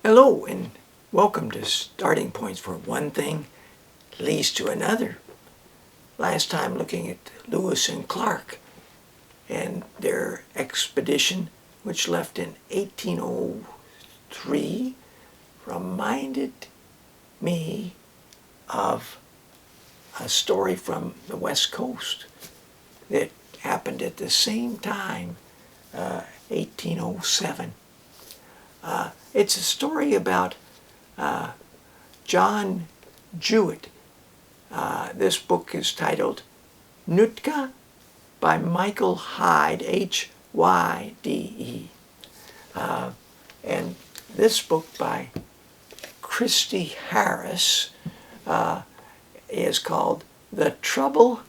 Hello and welcome to Starting Points, for one thing leads to another. Last time looking at Lewis and Clark and their expedition, which left in 1803, reminded me of a story from the West Coast that happened at the same time, 1807. It's a story about John Jewett. This book is titled Nootka by Michael Hyde, Hyde. And this book by Christy Harris is called The Trouble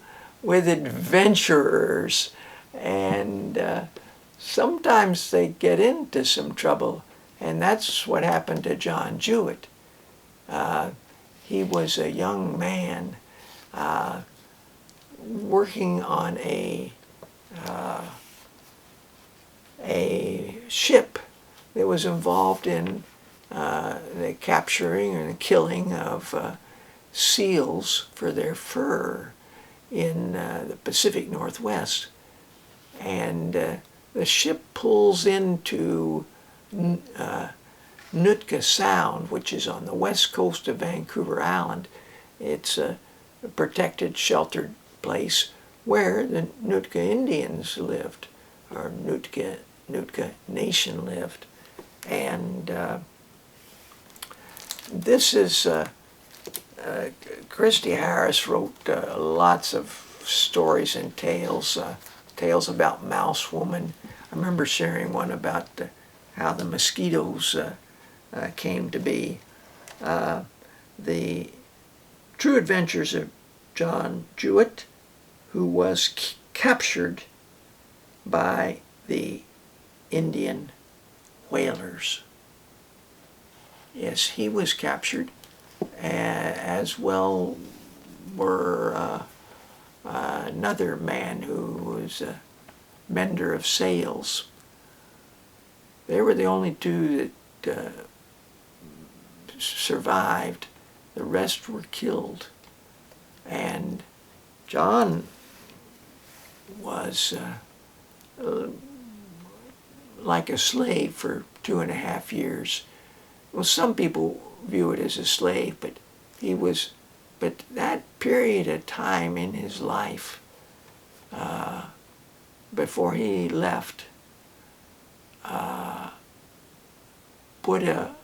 with Adventurers. And sometimes they get into some trouble. And that's what happened to John Jewett. He was a young man working on a ship that was involved in the capturing and the killing of seals for their fur in the Pacific Northwest. And the ship pulls into Nootka Sound, which is on the west coast of Vancouver Island. It's a protected, sheltered place where the Nootka Indians lived, or Nootka Nation lived. And this is, Christy Harris wrote lots of stories and tales, tales about Mouse Woman. I remember sharing one about how the mosquitoes came to be. The True Adventures of John Jewett, who was captured by the Indian whalers. Yes, he was captured, as well were another man who was a mender of sails. They were the only two that survived. The rest were killed. And John was like a slave for 2.5 years. Well, some people view it as a slave, but that period of time in his life before he left put a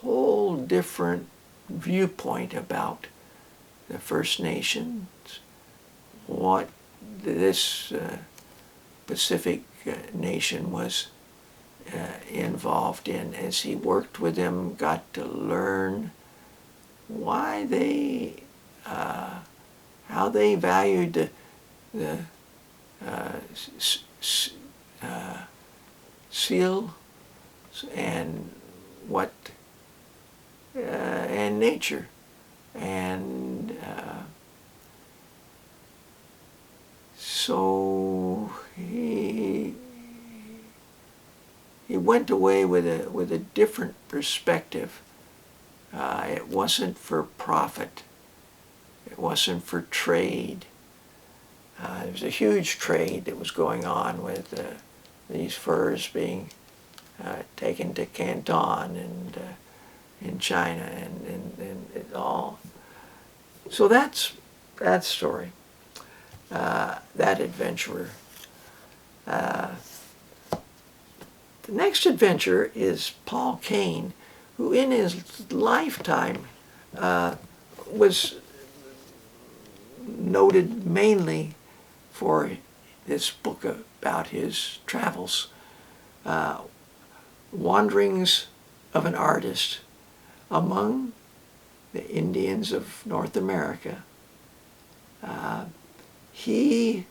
whole different viewpoint about the First Nations, what this Pacific nation was involved in. As he worked with them, got to learn why they, how they valued the seal and what and nature, and so he went away with a different perspective. It wasn't for profit. It wasn't for trade. There was a huge trade that was going on with these furs being taken to Canton and in China and it all. So that's that story, that adventurer. The next adventurer is Paul Kane, who in his lifetime was noted mainly for this book about his travels, Wanderings of an Artist among the Indians of North America. He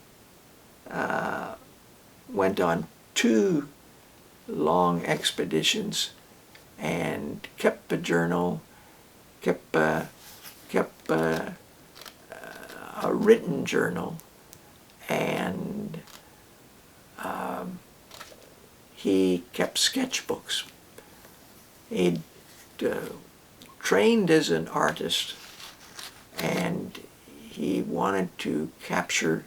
went on 2 long expeditions and kept a journal, kept a written journal, and he kept sketchbooks. He trained as an artist, and he wanted to capture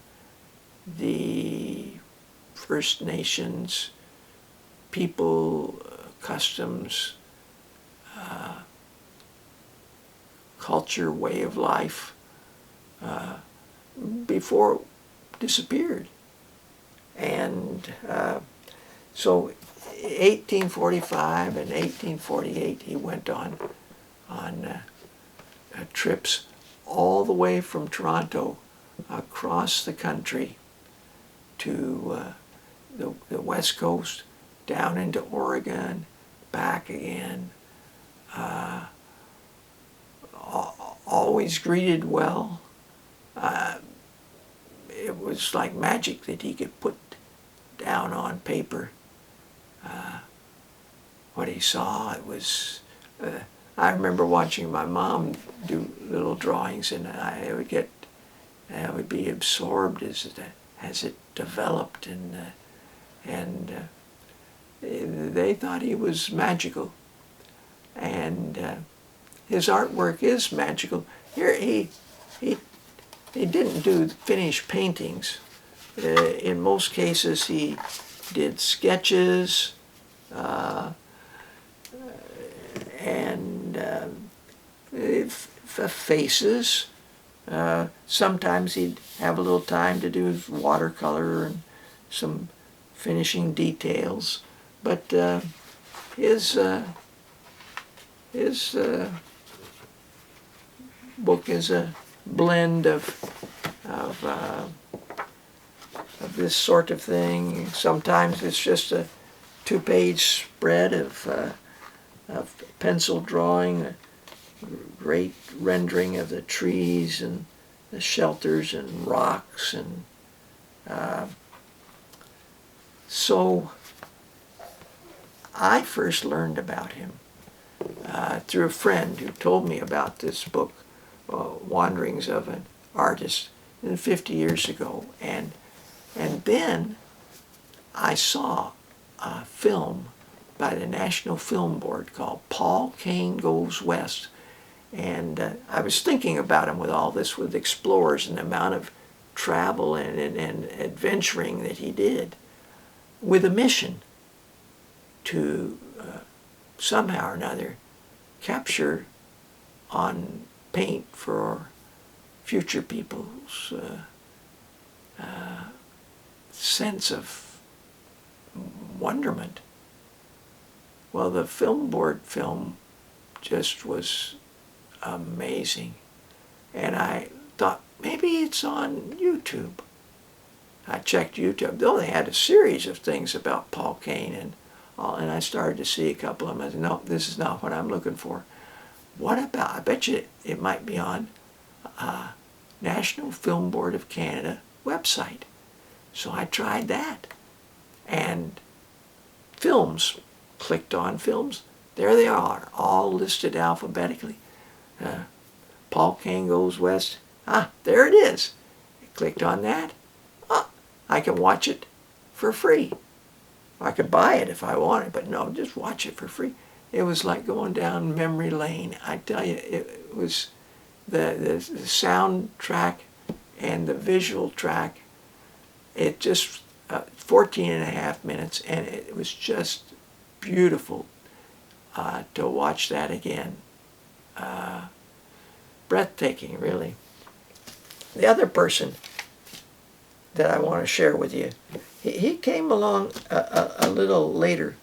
the First Nations people, customs, culture, way of life, before it disappeared. And so 1845 and 1848 he went on trips all the way from Toronto across the country to the West Coast, down into Oregon, back again. Always greeted well. It was like magic that he could put down on paper what he saw. It was. I remember watching my mom do little drawings, and I would be absorbed as it developed, and they thought he was magical, and his artwork is magical. Here he didn't do finished paintings. In most cases, he did sketches and faces. Sometimes he'd have a little time to do watercolor and some finishing details, but his book is a blend of this sort of thing. Sometimes it's just a 2-page spread of pencil drawing, a great rendering of the trees and the shelters and rocks, and so I first learned about him through a friend who told me about this book, Wanderings of an Artist, 50 years ago, and then I saw a film by the National Film Board called Paul Kane Goes West, and I was thinking about him with all this, with explorers and the amount of travel and adventuring that he did, with a mission to somehow or another capture on paint for future people's sense of wonderment. Well, the film board film just was amazing, and I thought maybe it's on YouTube. I checked YouTube. They only had a series of things about Paul Kane, and I started to see a couple of them. I said, no, this is not what I'm looking for. What about, I bet you it might be on National Film Board of Canada website. So I tried that. And films, clicked on films. There they are, all listed alphabetically. Paul Kane Goes West. There it is. I clicked on that. I can watch it for free. I could buy it if I wanted, but no, just watch it for free. It was like going down memory lane. I tell you, it was the soundtrack and the visual track. It just 14 and a half minutes, and it was just beautiful to watch that again. Breathtaking, really. The other person that I want to share with you, he came along a little later,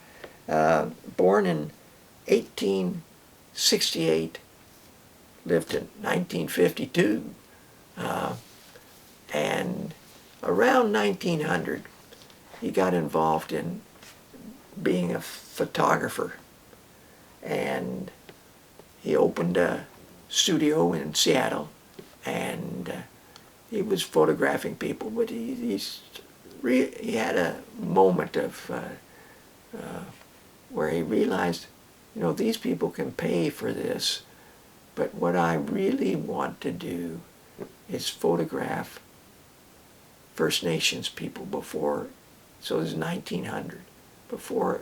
born in 1868, lived in 1952, and around 1900 he got involved in being a photographer, and he opened a studio in Seattle, and he was photographing people, but he had a moment of where he realized, you know, these people can pay for this, but what I really want to do is photograph First Nations people before, so this is 1900, before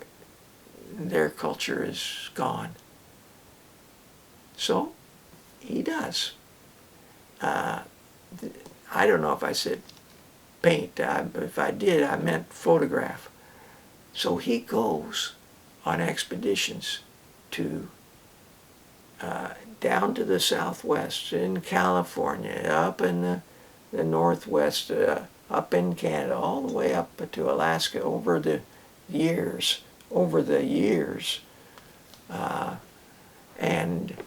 their culture is gone. So he does. I don't know if I said paint. If I did, I meant photograph. So he goes on expeditions to down to the southwest, in California, up in the northwest, up in Canada, all the way up to Alaska over the years. And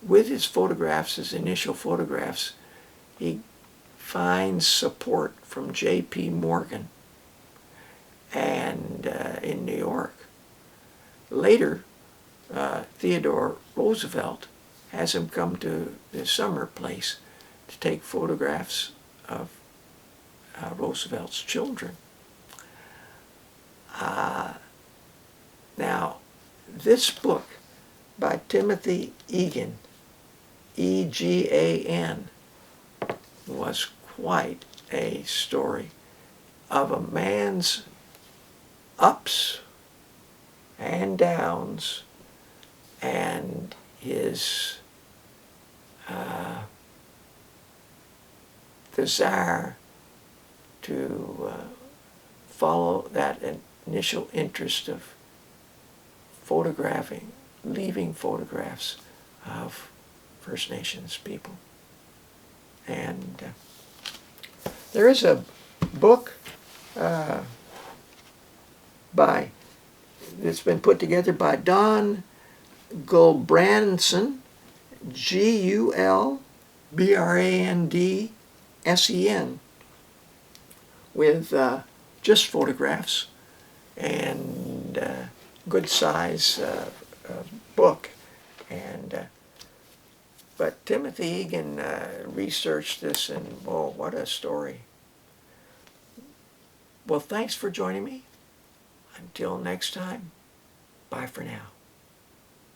with his photographs, his initial photographs, he finds support from J.P. Morgan and in New York. Later, Theodore Roosevelt has him come to the summer place to take photographs of Roosevelt's children. Now, this book by Timothy Egan, E-G-A-N, was quite a story of a man's ups and downs and his desire to follow that initial interest of photographing, leaving photographs of First Nations people. And there is a book that's been put together by Don Gulbrandsen, Gulbrandsen, with just photographs and good size book. And but Timothy Egan researched this, and oh, what a story. Well, thanks for joining me. Until next time, bye for now.